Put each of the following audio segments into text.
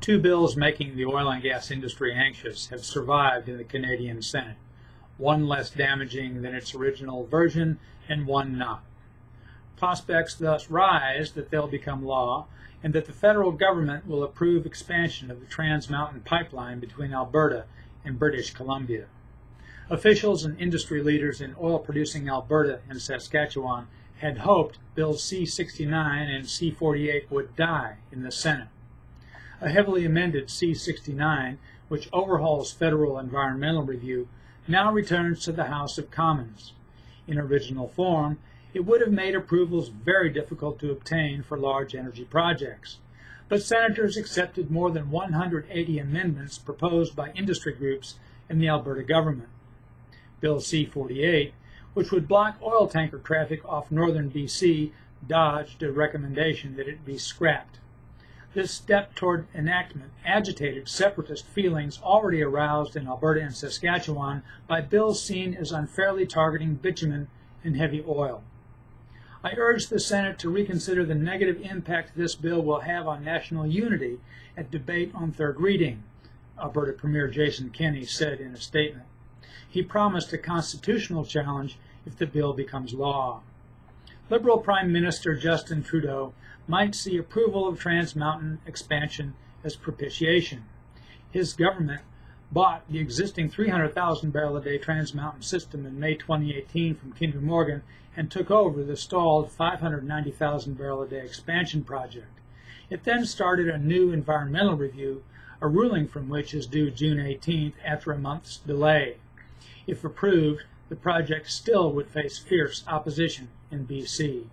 Two bills making the oil and gas industry anxious have survived in the Canadian Senate, one less damaging than its original version and one not. Prospects thus rise that they'll become law and that the federal government will approve expansion of the Trans Mountain pipeline between Alberta and British Columbia. Officials and industry leaders in oil-producing Alberta and Saskatchewan had hoped Bills C-69 and C-48 would die in the Senate. A heavily amended C-69, which overhauls federal environmental review, now returns to the House of Commons. In original form, it would have made approvals very difficult to obtain for large energy projects. But senators accepted more than 180 amendments proposed by industry groups and the Alberta government. Bill C-48, which would block oil tanker traffic off northern BC, dodged a recommendation that it be scrapped. This step toward enactment agitated separatist feelings already aroused in Alberta and Saskatchewan by bills seen as unfairly targeting bitumen and heavy oil. I urge the Senate to reconsider the negative impact this bill will have on national unity at debate on third reading, Alberta Premier Jason Kenney said in a statement. He promised a constitutional challenge if the bill becomes law. Liberal Prime Minister Justin Trudeau might see approval of Trans Mountain expansion as propitiation. His government bought the existing 300,000 barrel a day Trans Mountain system in May 2018 from Kinder Morgan and took over the stalled 590,000 barrel a day expansion project. It then started a new environmental review, a ruling from which is due June 18th after a month's delay. If approved, the project still would face fierce opposition in BC.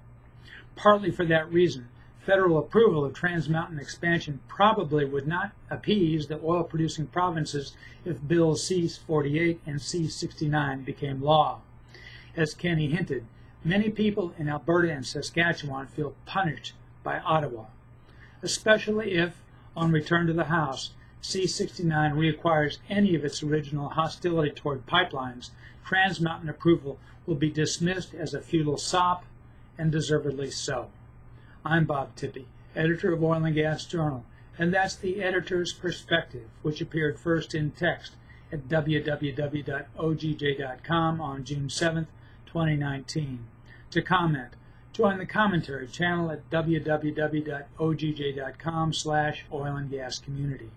Partly for that reason, federal approval of Trans Mountain expansion probably would not appease the oil-producing provinces if Bills C-48 and C-69 became law. As Kenney hinted, many people in Alberta and Saskatchewan feel punished by Ottawa, especially if, on return to the House, C-69 reacquires any of its original hostility toward pipelines. Trans Mountain approval will be dismissed as a futile sop, and deservedly so. I'm Bob Tippie, editor of Oil and Gas Journal, and that's the editor's perspective, which appeared first in text at www.ogj.com on June 7, 2019. To comment, join the commentary channel at www.ogj.com/oilandgascommunity.